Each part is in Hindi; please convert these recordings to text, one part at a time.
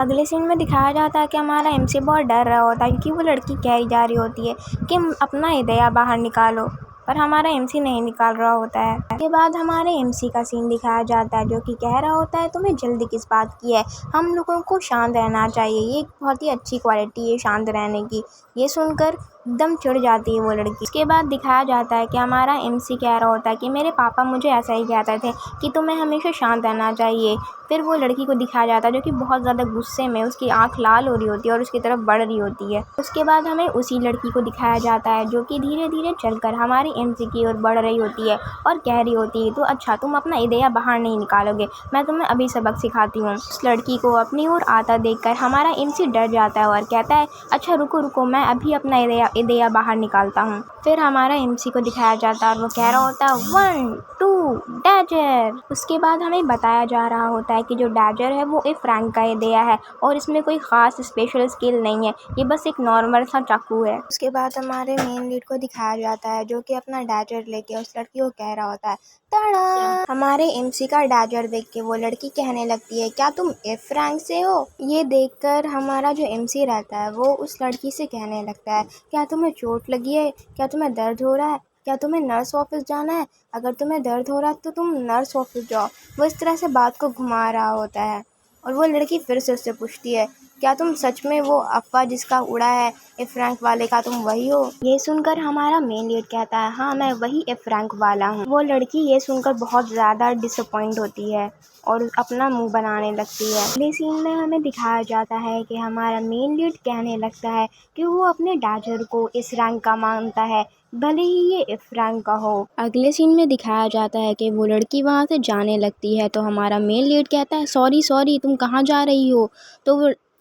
अगले सीन में दिखाया जाता है कि हमारा एमसी बहुत डर रहा होता है क्योंकि वो लड़की कह ही जा रही होती है कि अपना हृदय बाहर निकालो, पर हमारा एमसी नहीं निकाल रहा होता है। उसके बाद हमारे एमसी का सीन दिखाया जाता है जो कि कह रहा होता है तुम्हें जल्दी किस बात की है, हम लोगों को शांत रहना चाहिए, ये एक बहुत ही अच्छी क्वालिटी है शांत रहने की। ये सुनकर एकदम चिढ़ जाती है वो लड़की। उसके बाद दिखाया जाता है कि हमारा एमसी कह रहा होता है कि मेरे पापा मुझे ऐसा ही कहते थे कि तुम्हें हमेशा शांत रहना चाहिए। फिर वो लड़की को दिखाया जाता है जो कि बहुत ज़्यादा गुस्से में, उसकी आंख लाल हो रही होती है और उसकी तरफ बढ़ रही होती है। उसके बाद हमें उसी लड़की को दिखाया जाता है जो कि धीरे धीरे चलकर हमारी एमसी की ओर बढ़ रही होती है और कह रही होती है तो अच्छा तुम अपना हृदय बाहर नहीं निकालोगे, मैं तुम्हें अभी सबक सिखाती हूँ। उस लड़की को अपनी ओर आता देखकर हमारा एमसी डर जाता है और कहता है अच्छा रुको रुको, मैं अभी अपना हृदय बाहर निकालता हूँ। फिर हमारा एमसी को दिखाया जाता है और वो कह रहा होता है 1 2 डैजर। उसके बाद हमें बताया जा रहा होता है कि जो डैजर है वो एक फ्रैंक का हृदय है और इसमें कोई ख़ास स्पेशल स्किल नहीं है, ये बस एक नॉर्मल सा चाकू है। उसके बाद हमारे मेन लीड को दिखाया जाता है जो कि अपना डैजर लेके उस लड़की को कह रहा होता है टाड़ा। हमारे एमसी का डैजर देख के वो लड़की कहने लगती है क्या तुम एफ रैंक से हो। ये देखकर हमारा जो एमसी रहता है वो उस लड़की से कहने लगता है क्या तुम्हें चोट लगी है, क्या तुम्हें दर्द हो रहा है, क्या तुम्हें नर्स ऑफिस जाना है, अगर तुम्हें दर्द हो रहा है तो तुम नर्स ऑफिस जाओ। वो इस तरह से बात को घुमा रहा होता है और वो लड़की फिर से उससे पूछती है क्या तुम सच में वो अफवाह जिसका उड़ा है एफ रैंक वाले का तुम वही हो। ये सुनकर हमारा मेन लीड कहता है हाँ मैं वही एफ रैंक वाला हूँ। वो लड़की ये सुनकर बहुत ज़्यादा डिसअपॉइंट होती है और अपना मुंह बनाने लगती है। अगले सीन में हमें दिखाया जाता है कि हमारा मेन लीड कहने लगता है कि वो अपने डैजर को इस रैंक का मानता है भले ही ये एफ रैंक का हो। अगले सीन में दिखाया जाता है कि वो लड़की वहाँ से जाने लगती है तो हमारा मेन लीड कहता है सॉरी सॉरी तुम कहाँ जा रही हो।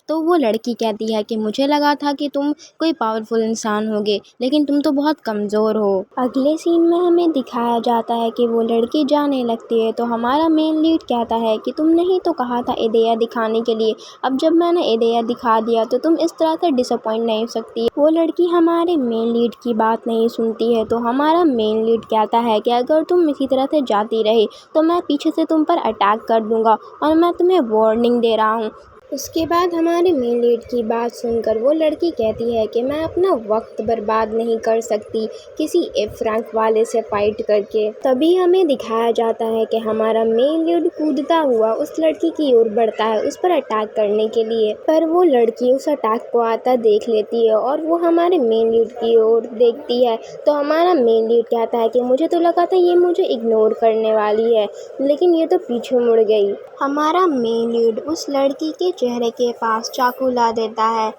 तो वो लड़की कहती है कि मुझे लगा था कि तुम कोई पावरफुल इंसान होगे लेकिन तुम तो बहुत कमज़ोर हो। अगले सीन में हमें दिखाया जाता है कि वो लड़की जाने लगती है तो हमारा मेन लीड कहता है कि तुमने ही तो कहा था हृदय दिखाने के लिए, अब जब मैंने हृदय दिखा दिया तो तुम इस तरह से डिसअपॉइंट नहीं हो सकती। वो लड़की हमारे मेन लीड की बात नहीं सुनती है तो हमारा मेन लीड कहता है कि अगर तुम इसी तरह से जाती रही तो मैं पीछे से तुम पर अटैक कर दूंगा और मैं तुम्हें वार्निंग दे रहा हूँ। उसके बाद हमारे मेन लीड की बात सुनकर वो लड़की कहती है कि मैं अपना वक्त बर्बाद नहीं कर सकती किसी एफ रैंक वाले से फाइट करके। तभी हमें दिखाया जाता है कि हमारा मेन लीड कूदता हुआ उस लड़की की ओर बढ़ता है उस पर अटैक करने के लिए, पर वो लड़की उस अटैक को आता देख लेती है और वो हमारे मेन लीड की ओर देखती है तो हमारा मेन लीड कहता है कि मुझे तो लगा था ये मुझे इग्नोर करने वाली है लेकिन ये तो पीछे मुड़ गई। हमारा मेन लीड उस लड़की के चेहरे के पास चाकू ला देता है,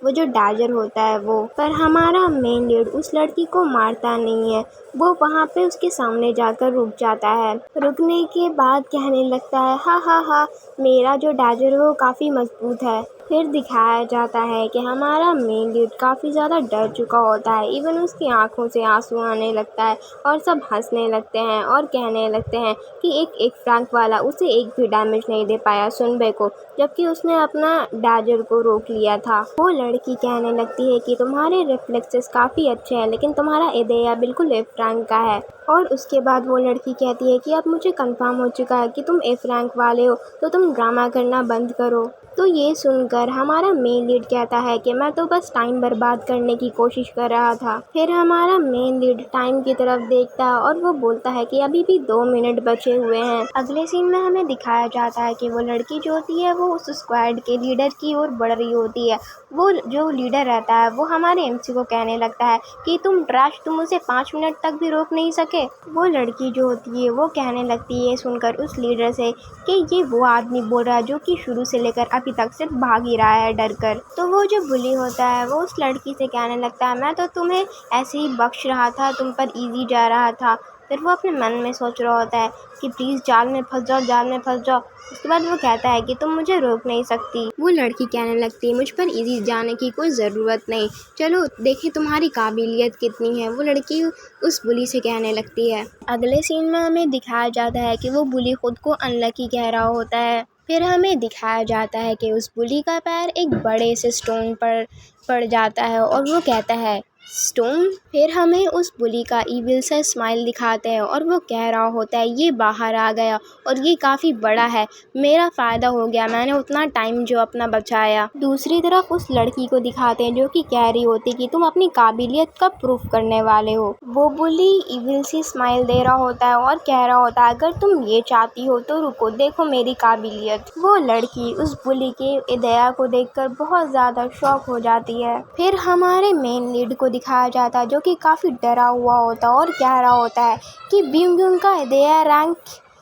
वो जो डैजर होता है वो, पर हमारा मेन लीड उस लड़की को मारता नहीं है, वो वहाँ पे उसके सामने जाकर रुक जाता है। रुकने के बाद कहने लगता है हा हा हा मेरा जो डैजर है वो काफ़ी मजबूत है। फिर दिखाया जाता है कि हमारा मेन लीड काफ़ी ज़्यादा डर चुका होता है, इवन उसकी आंखों से आंसू आने लगता है और सब हंसने लगते हैं और कहने लगते हैं कि एक फ्रैंक वाला उसे एक भी डैमेज नहीं दे पाया सुनबे को, जबकि उसने अपना डैजर को रोक लिया था। वो लड़की कहने लगती है कि तुम्हारे रिफ्लेक्सेस काफ़ी अच्छे हैं लेकिन तुम्हारा हृदय बिल्कुल एफ रैंक का है। और उसके बाद वो लड़की कहती है कि अब मुझे कंफर्म हो चुका है कि तुम एफ रैंक वाले हो तो तुम ड्रामा करना बंद करो। तो ये सुनकर हमारा मेन लीड कहता है कि मैं तो बस टाइम बर्बाद करने की कोशिश कर रहा था। फिर हमारा मेन लीड टाइम की तरफ देखता है और वो बोलता है कि अभी भी 2 मिनट बचे हुए हैं। अगले सीन में हमें दिखाया जाता है कि वो लड़की जो होती है वो उस स्क्वाड के लीडर की ओर बढ़ रही होती है। वो जो लीडर रहता है वो हमारे एमसी को कहने लगता है कि तुम ट्रैश, तुम उसे 5 मिनट तक भी रोक नहीं सके। वो लड़की जो होती है वो कहने लगती है सुनकर उस लीडर से कि ये वो आदमी बोल रहा है जो कि शुरू से लेकर अभी तक सिर्फ भाग ही रहा है डर कर। तो वो जो बुली होता है वो उस लड़की से कहने लगता है मैं तो तुम्हें ऐसे ही बख्श रहा था, तुम पर इजी जा रहा था। फिर वो अपने मन में सोच रहा होता है कि प्लीज़ जाल में फंस जाओ, जाल में फंस जाओ। उसके बाद वो कहता है कि तुम मुझे रोक नहीं सकती। वो लड़की कहने लगती है मुझ पर इजी जाने की कोई ज़रूरत नहीं, चलो देखें तुम्हारी काबिलियत कितनी है। वो लड़की उस बुली से कहने लगती है। अगले सीन में हमें दिखाया जाता है कि वो बुली खुद को अनलकी कह रहा होता है। फिर हमें दिखाया जाता है कि उस बुली का पैर एक बड़े से स्टोन पर पड़ जाता है और वो कहता है स्टोन। फिर हमें उस बुली का इविल सा स्माइल दिखाते हैं और वो कह रहा होता है ये बाहर आ गया और ये काफ़ी बड़ा है, मेरा फ़ायदा हो गया, मैंने उतना टाइम जो अपना बचाया। दूसरी तरफ उस लड़की को दिखाते हैं जो कि कह रही होती कि तुम अपनी काबिलियत कब प्रूफ करने वाले हो। वो बुली इविल सी स्माइल दे रहा होता है और कह रहा होता है अगर तुम ये चाहती हो तो रुको, देखो मेरी काबिलियत। वो लड़की उस बुली के दया को देखकर बहुत ज़्यादा शॉक हो जाती है। फिर हमारे मेन लीड को दिखाया जाता है जो कि काफ़ी डरा हुआ होता है और कह रहा होता है कि ब्यूंग का दया रैंक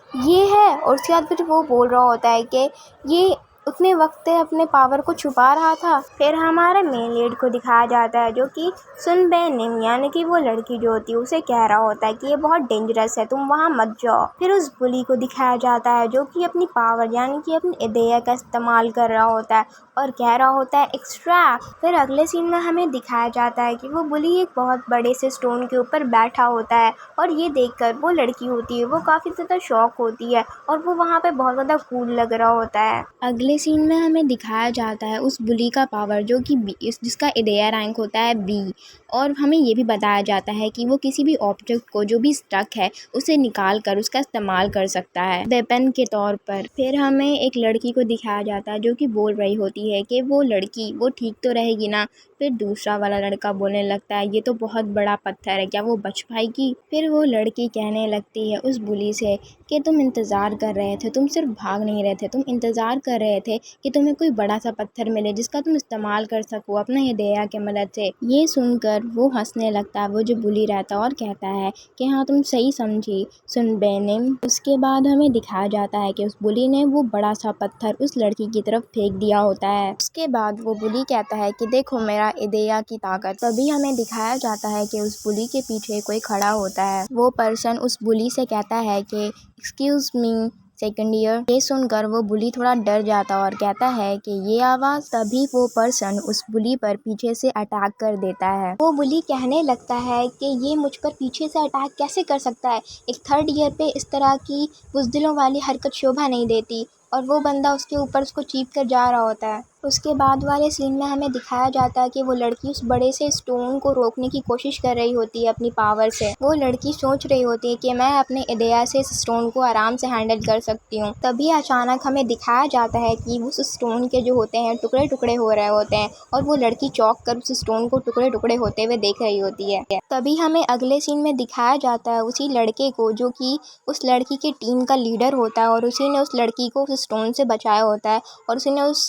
ये है, और उसके बाद फिर वो बोल रहा होता है कि ये उतने वक्त अपने पावर को छुपा रहा था। फिर हमारे मेन लीड को दिखाया जाता है जो कि सुनबेनिम यानी कि वो लड़की जो होती है उसे कह रहा होता है कि ये बहुत डेंजरस है, तुम वहाँ मत जाओ। फिर उस बुली को दिखाया जाता है जो कि अपनी पावर यानी कि अपनी दया का इस्तेमाल कर रहा होता है और कह रहा होता है एक्स्ट्रा। फिर अगले सीन में हमें दिखाया जाता है कि वो बुली एक बहुत बड़े से स्टोन के ऊपर बैठा होता है और ये देखकर वो लड़की होती है वो काफ़ी ज़्यादा शॉक होती है और वो वहाँ पे बहुत ज़्यादा कूल लग रहा होता है। अगले सीन में हमें दिखाया जाता है उस बुली का पावर जो कि जिसका दया रैंक होता है बी, और हमें ये भी बताया जाता है कि वो किसी भी ऑब्जेक्ट को जो भी स्टक है उसे निकाल कर उसका इस्तेमाल कर सकता है वेपन के तौर पर। फिर हमें एक लड़की को दिखाया जाता है जो कि बोल रही होती है कि वो लड़की वो ठीक तो रहेगी ना। फिर दूसरा वाला लड़का बोलने लगता है ये तो बहुत बड़ा पत्थर है, क्या वो बच पाएगी। फिर वो लड़की कहने लगती है उस बुली से कि तुम इंतज़ार कर रहे थे, तुम सिर्फ भाग नहीं रहे थे, तुम इंतज़ार कर रहे थे कि तुम्हें कोई बड़ा सा पत्थर मिले जिसका तुम इस्तेमाल कर सको अपना ये दया के मदद से। ये सुनकर वो हंसने लगता है वो जो बुली रहता है और कहता है कि हाँ तुम सही समझी सुनबेनिम। उसके बाद हमें दिखाया जाता है कि उस बुली ने वो बड़ा सा पत्थर उस लड़की की तरफ फेंक दिया होता है। उसके बाद वो बुली कहता है कि देखो मेरा दया की ताकत। तभी हमें दिखाया जाता है कि उस बुली के पीछे कोई खड़ा होता है। वो पर्सन उस बुली से कहता है कि एक्सक्यूज मी सेकंड ईयर। ये सुनकर वो बुली थोड़ा डर जाता और कहता है कि ये आवाज़। तभी वो पर्सन उस बुली पर पीछे से अटैक कर देता है। वो बुली कहने लगता है कि ये मुझ पर पीछे से अटैक कैसे कर सकता है, एक थर्ड ईयर पे इस तरह की बुज़दिलों वाली हरकत शोभा नहीं देती। और वो बंदा उसके ऊपर उसको चीप कर जा रहा होता है। उसके बाद वाले सीन में हमें दिखाया जाता है कि वो लड़की उस बड़े से स्टोन को रोकने की कोशिश कर रही होती है अपनी पावर से। वो लड़की सोच रही होती है कि मैं अपने दया से इस स्टोन को आराम से हैंडल कर सकती हूँ। तभी अचानक हमें दिखाया जाता है कि उस स्टोन के जो होते हैं टुकड़े टुकड़े हो रहे होते हैं और वो लड़की चौंक कर उस स्टोन को टुकड़े टुकड़े होते हुए देख रही होती है। तभी हमें अगले सीन में दिखाया जाता है उसी लड़के को जो कि उस लड़की की टीम का लीडर होता है और उसी ने उस लड़की को उस स्टोन से बचाया होता है और उसी ने उस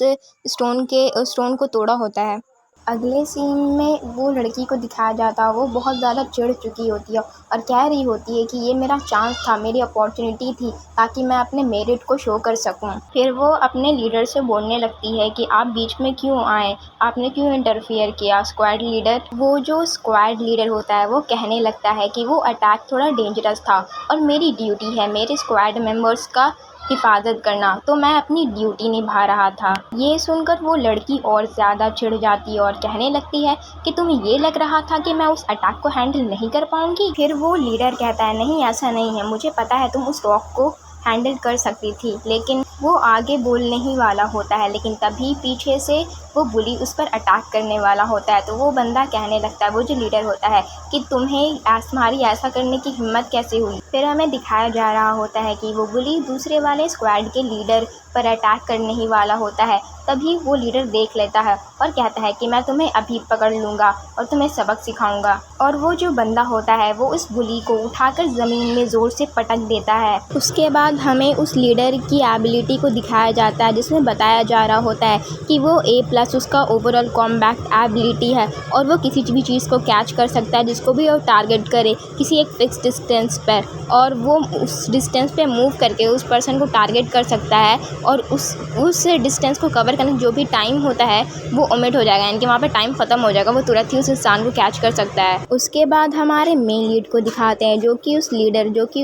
स्टोन को तोड़ा होता है। अगले सीन में वो लड़की को दिखाया जाता है वो बहुत ज़्यादा चिढ़ चुकी होती है और कह रही होती है कि ये मेरा चांस था, मेरी अपॉर्चुनिटी थी ताकि मैं अपने मेरिट को शो कर सकूं। फिर वो अपने लीडर से बोलने लगती है कि आप बीच में क्यों आए, आपने क्यों इंटरफियर किया स्क्वाड लीडर। वो जो स्क्वाड लीडर होता है वो कहने लगता है कि वो अटैक थोड़ा डेंजरस था और मेरी ड्यूटी है मेरे स्क्वाड मेंबर्स का हिफाजत करना, तो मैं अपनी ड्यूटी निभा रहा था। ये सुनकर वो लड़की और ज़्यादा चिढ़ जाती है और कहने लगती है कि तुम्हें ये लग रहा था कि मैं उस अटैक को हैंडल नहीं कर पाऊंगी। फिर वो लीडर कहता है नहीं ऐसा नहीं है, मुझे पता है तुम उस रॉक को हैंडल कर सकती थी। लेकिन वो आगे बोलने ही वाला होता है लेकिन तभी पीछे से वो बुली उस पर अटैक करने वाला होता है। तो वो बंदा कहने लगता है वो जो लीडर होता है कि तुम्हारी ऐसा करने की हिम्मत कैसे हुई। फिर हमें दिखाया जा रहा होता है कि वो बुली दूसरे वाले स्क्वाड के लीडर पर अटैक करने ही वाला होता है। तभी वो लीडर देख लेता है और कहता है कि मैं तुम्हें अभी पकड़ लूँगा और तुम्हें सबक सिखाऊंगा। और वो जो बंदा होता है वो उस बुली को उठाकर ज़मीन में ज़ोर से पटक देता है। उसके बाद हमें उस लीडर की एबिलिटी को दिखाया जाता है जिसमें बताया जा रहा होता है कि वो A+ उसका ओवरऑल कॉम्बैट एबिलिटी है और वो किसी भी चीज़ को कैच कर सकता है जिसको भी वो टारगेट करे किसी एक फिक्स डिस्टेंस पर, और वो उस डिस्टेंस पे मूव करके उस पर्सन को टारगेट कर सकता है और उस डिस्टेंस को कवर करने जो भी टाइम होता है वो ओमिट हो जाएगा, यानी कि वहाँ पे टाइम ख़त्म हो जाएगा, वो तुरंत ही उस इंसान को कैच कर सकता है। उसके बाद हमारे मेन लीड को दिखाते हैं जो कि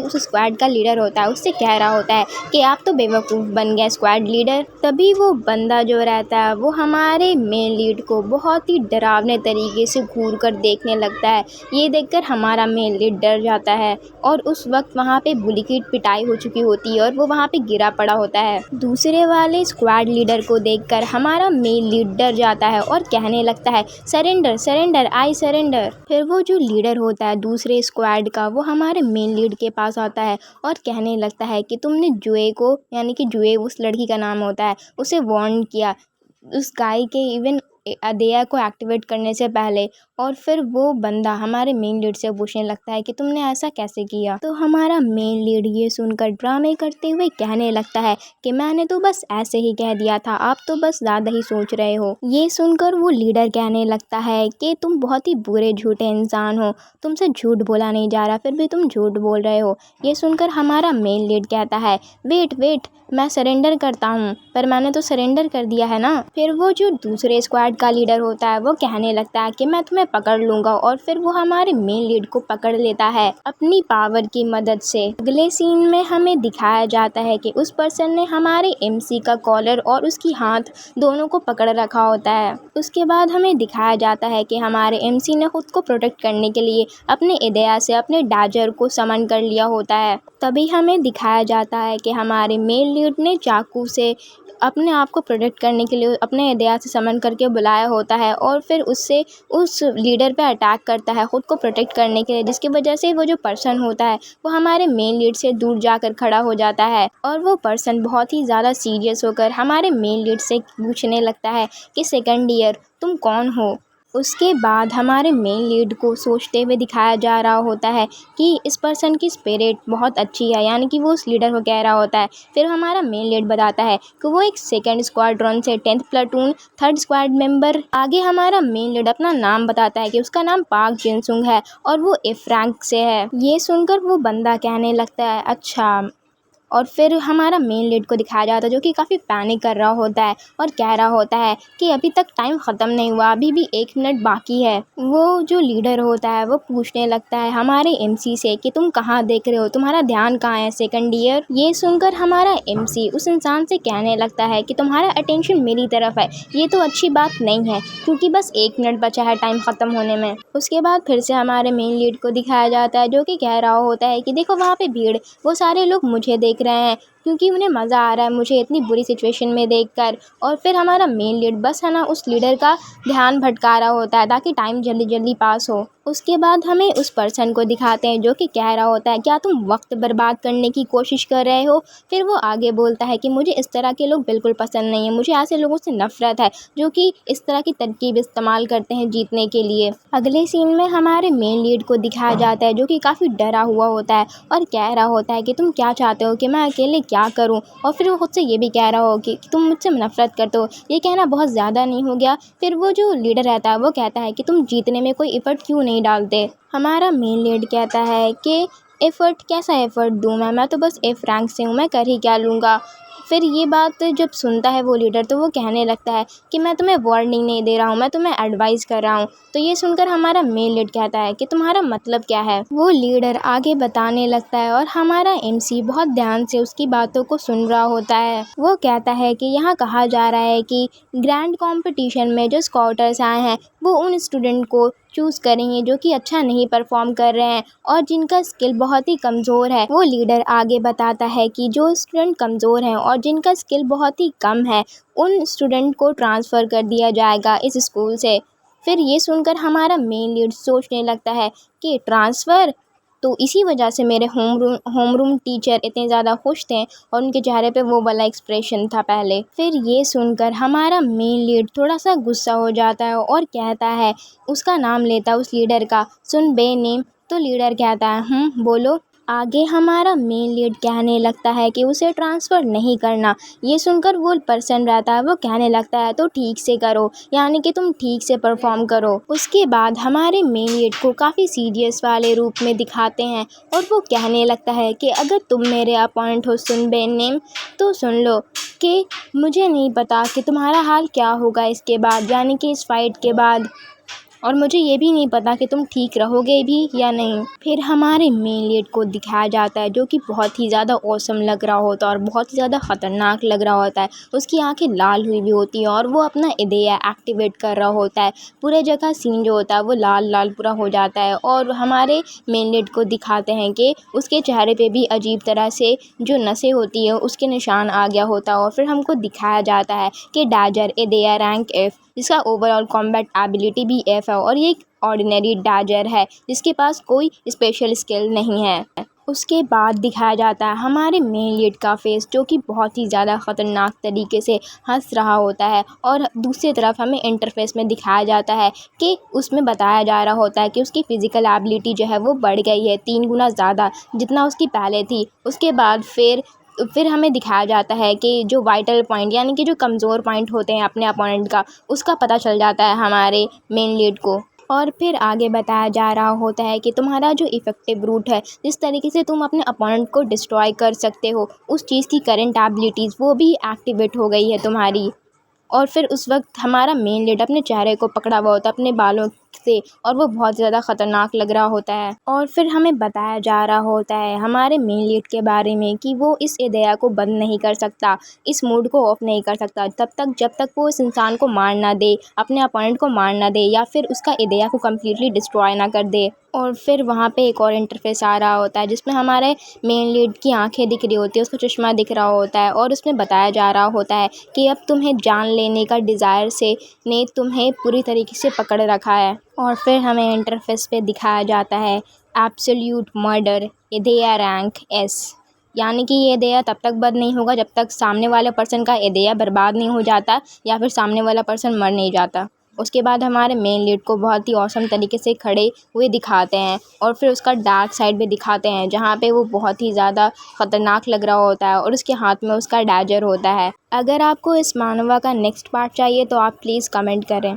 उस स्क्वाड का लीडर होता है उससे कह रहा होता है कि आप तो बेवकूफ़ बन गए स्क्वाड लीडर। तभी वो बंदा जो रहता है वो हमारे मेन लीड को बहुत ही डरावने तरीके से घूर कर देखने लगता है। ये देखकर हमारा मेन लीड डर जाता है और उस वक्त वहाँ पे बुली की पिटाई हो चुकी होती है और वो वहाँ पे गिरा पड़ा होता है। दूसरे वाले स्क्वाड लीडर को देखकर हमारा मेन लीड डर जाता है और कहने लगता है सरेंडर सरेंडर आई सरेंडर। फिर वो जो लीडर होता है दूसरे स्क्वाड का वो हमारे मेन लीड के पास आता है और कहने लगता है कि तुमने जुए को, यानी कि जुए उस लड़की का नाम होता है, उसे वार्न किया उस गाय के इवन अदेया को एक्टिवेट करने से पहले। और फिर वो बंदा हमारे मेन लीड से पूछने लगता है कि तुमने ऐसा कैसे किया। तो हमारा मेन लीड ये सुनकर ड्रामे करते हुए कहने लगता है कि मैंने तो बस ऐसे ही कह दिया था, आप तो बस ज़्यादा ही सोच रहे हो। ये सुनकर वो लीडर कहने लगता है कि तुम बहुत ही बुरे झूठे इंसान हो, तुमसे झूठ बोला नहीं जा रहा फिर भी तुम झूठ बोल रहे हो। ये सुनकर हमारा मेन लीड कहता है वेट वेट, मैं सरेंडर करता हूँ, पर मैंने तो सरेंडर कर दिया है ना। फिर वो जो दूसरे स्क्वाड का लीडर होता है वो कहने लगता है कि मैं तुम्हें पकड़ लूँगा और फिर वो हमारे मेन लीड को पकड़ लेता है अपनी पावर की मदद से। अगले सीन में हमें दिखाया जाता है कि उस पर्सन ने हमारे एमसी का कॉलर और उसकी हाथ दोनों को पकड़ रखा होता है। उसके बाद हमें दिखाया जाता है कि हमारे एमसी ने खुद को प्रोटेक्ट करने के लिए अपने इदया से अपने डाजर को समन कर लिया होता है। तभी हमें दिखाया जाता है कि हमारे मेन लीड ने चाकू से अपने आप को प्रोटेक्ट करने के लिए अपने इदया से समन करके बुलाया होता है और फिर उससे उस लीडर पे अटैक करता है खुद को प्रोटेक्ट करने के लिए, जिसकी वजह से वो जो पर्सन होता है वो हमारे मेन लीड से दूर जाकर खड़ा हो जाता है। और वो पर्सन बहुत ही ज़्यादा सीरियस होकर हमारे मेन लीड से पूछने लगता है कि सेकंड ईयर तुम कौन हो। उसके बाद हमारे मेन लीड को सोचते हुए दिखाया जा रहा होता है कि इस पर्सन की स्पिरिट बहुत अच्छी है, यानी कि वो उस लीडर को कह रहा होता है। फिर हमारा मेन लीड बताता है कि वो एक सेकंड स्क्वाड्रन से 10th platoon 3rd squad member. आगे हमारा मेन लीड अपना नाम बताता है कि उसका नाम पाक जिनसुंग है और वो एफ रैंक से है। ये सुनकर वो बंदा कहने लगता है अच्छा। और फिर हमारा मेन लीड को दिखाया जाता है जो कि काफ़ी पैनिक कर रहा होता है और कह रहा होता है कि अभी तक टाइम ख़त्म नहीं हुआ, अभी भी 1 मिनट बाकी है। वो जो लीडर होता है वो पूछने लगता है हमारे एमसी से कि तुम कहाँ देख रहे हो, तुम्हारा ध्यान कहाँ है सेकंड ईयर। ये सुनकर हमारा एमसी उस इंसान से कहने लगता है कि तुम्हारा अटेंशन मेरी तरफ है, ये तो अच्छी बात नहीं है क्योंकि बस 1 मिनट बचा है टाइम ख़त्म होने में। उसके बाद फिर से हमारे मेन लीड को दिखाया जाता है जो कि कह रहा होता है कि देखो वहाँ पे भीड़, वो सारे लोग मुझे देख रहे हैं क्योंकि उन्हें मज़ा आ रहा है मुझे इतनी बुरी सिचुएशन में देखकर। और फिर हमारा मेन लीड बस है ना उस लीडर का ध्यान भटका रहा होता है ताकि टाइम जल्दी जल्दी पास हो। उसके बाद हमें उस पर्सन को दिखाते हैं जो कि कह रहा होता है क्या तुम वक्त बर्बाद करने की कोशिश कर रहे हो। फिर वो आगे बोलता है कि मुझे इस तरह के लोग बिल्कुल पसंद नहीं है, मुझे ऐसे लोगों से नफरत है जो कि इस तरह की तरकीब इस्तेमाल करते हैं जीतने के लिए। अगले सीन में हमारे मेन लीड को दिखाया जाता है जो कि काफ़ी डरा हुआ होता है और कह रहा होता है कि तुम क्या चाहते हो कि मैं अकेले क्या करूं। और फिर वो खुद से ये भी कह रहा हो कि तुम मुझसे नफरत करते हो, ये कहना बहुत ज़्यादा नहीं हो गया। फिर वो जो लीडर रहता है वो कहता है कि तुम जीतने में कोई एफर्ट क्यों नहीं डालते। हमारा मेन लीड कहता है कि एफ़र्ट कैसा एफ़र्ट दूँ मैं तो बस एफ रैंक से हूँ, मैं कर ही क्या लूँगा। फिर ये बात जब सुनता है वो लीडर तो वो कहने लगता है कि मैं तुम्हें वार्निंग नहीं दे रहा हूँ, मैं तुम्हें एडवाइस कर रहा हूँ। तो ये सुनकर हमारा मेन लीड कहता है कि तुम्हारा मतलब क्या है। वो लीडर आगे बताने लगता है और हमारा एमसी बहुत ध्यान से उसकी बातों को सुन रहा होता है। वो कहता है कि यहाँ कहा जा रहा है कि ग्रैंड कॉम्पिटिशन में जो स्काउटर्स आए हैं वो उन स्टूडेंट को चूज़ करेंगे जो कि अच्छा नहीं परफॉर्म कर रहे हैं और जिनका स्किल बहुत ही कमज़ोर है। वो लीडर आगे बताता है कि जो स्टूडेंट कमज़ोर हैं और जिनका स्किल बहुत ही कम है उन स्टूडेंट को ट्रांसफ़र कर दिया जाएगा इस स्कूल से। फिर ये सुनकर हमारा मेन लीड सोचने लगता है कि ट्रांसफ़र, तो इसी वजह से मेरे होमरूम टीचर इतने ज़्यादा खुश थे और उनके चेहरे पे वो वाला एक्सप्रेशन था पहले। फिर ये सुनकर हमारा मेन लीड थोड़ा सा गुस्सा हो जाता है और कहता है, उसका नाम लेता है उस लीडर का, सुन बे नेम। तो लीडर कहता है बोलो। आगे हमारा मेन लीड कहने लगता है कि उसे ट्रांसफ़र नहीं करना। ये सुनकर वो पर्सन रहता है वो कहने लगता है तो ठीक से करो, यानी कि तुम ठीक से परफॉर्म करो। उसके बाद हमारे मेन लीड को काफ़ी सीरियस वाले रूप में दिखाते हैं और वो कहने लगता है कि अगर तुम मेरे अपॉइंट हो सुन बे नेम तो सुन लो कि मुझे नहीं पता कि तुम्हारा हाल क्या होगा इसके बाद, यानी कि इस फाइट के बाद। और मुझे ये भी नहीं पता कि तुम ठीक रहोगे भी या नहीं। फिर हमारे मेन लीड को दिखाया जाता है जो कि बहुत ही ज़्यादा ऑसम लग रहा होता है और बहुत ही ज़्यादा ख़तरनाक लग रहा होता है। उसकी आंखें लाल हुई भी होती हैं और वो अपना इदेया एक्टिवेट कर रहा होता है। पूरे जगह सीन जो होता है वो लाल लाल पूरा हो जाता है और हमारे मेन लीड को दिखाते हैं कि उसके चेहरे पे भी अजीब तरह से जो नसें होती है उसके निशान आ गया होता है। और फिर हमको दिखाया जाता है कि डाजर इदेया रैंक F, जिसका ओवरऑल कॉम्बैट एबिलिटी भी F है और ये एक ऑर्डिनरी डाजर है जिसके पास कोई स्पेशल स्किल नहीं है। उसके बाद दिखाया जाता है हमारे मेन लीड का फेस जो कि बहुत ही ज़्यादा ख़तरनाक तरीके से हंस रहा होता है। और दूसरी तरफ हमें इंटरफेस में दिखाया जाता है कि उसमें बताया जा रहा होता है कि उसकी फ़िज़िकल एबिलिटी जो है वो बढ़ गई है 3 गुना ज़्यादा जितना उसकी पहले थी। उसके बाद फिर हमें दिखाया जाता है कि जो वाइटल पॉइंट यानी कि जो कमज़ोर पॉइंट होते हैं अपने अपोनेंट का, उसका पता चल जाता है हमारे मेन लीड को। और फिर आगे बताया जा रहा होता है कि तुम्हारा जो इफ़ेक्टिव रूट है, जिस तरीके से तुम अपने अपोनेंट को डिस्ट्रॉय कर सकते हो, उस चीज़ की करंट एबिलिटीज़ वो भी एक्टिवेट हो गई है तुम्हारी। और फिर उस वक्त हमारा मेन लीड अपने चेहरे को पकड़ा हुआ होता है अपने बालों से और वो बहुत ज़्यादा ख़तरनाक लग रहा होता है। और फिर हमें बताया जा रहा होता है हमारे मेन लीड के बारे में कि वो इस इदेया को बंद नहीं कर सकता, इस मोड को ऑफ नहीं कर सकता जब तक वो इस इंसान को मार ना दे, अपने अपोनेंट को मार ना दे या फिर उसका इदेया को कम्प्लीटली डिस्ट्रॉय ना कर दे। और फिर वहाँ पे एक और इंटरफेस आ रहा होता है जिसमें हमारे मेन लीड की आंखें दिख रही होती है, उसका चश्मा दिख रहा होता है और उसमें बताया जा रहा होता है कि अब तुम्हें जान लेने का डिज़ायर से ने तुम्हें पूरी तरीके से पकड़ रखा है। और फिर हमें इंटरफेस पे दिखाया जाता है एब्सोल्यूट मर्डर इदेया रैंक S, यानी कि ये इदेया तब तक बंद नहीं होगा जब तक सामने वाले पर्सन का इदेया बर्बाद नहीं हो जाता या फिर सामने वाला पर्सन मर नहीं जाता। उसके बाद हमारे मेन लीड को बहुत ही औसम तरीके से खड़े हुए दिखाते हैं और फिर उसका डार्क साइड भी दिखाते हैं जहाँ पे वो बहुत ही ज़्यादा ख़तरनाक लग रहा होता है और उसके हाथ में उसका डैजर होता है। अगर आपको इस मानवा का नेक्स्ट पार्ट चाहिए तो आप प्लीज़ कमेंट करें।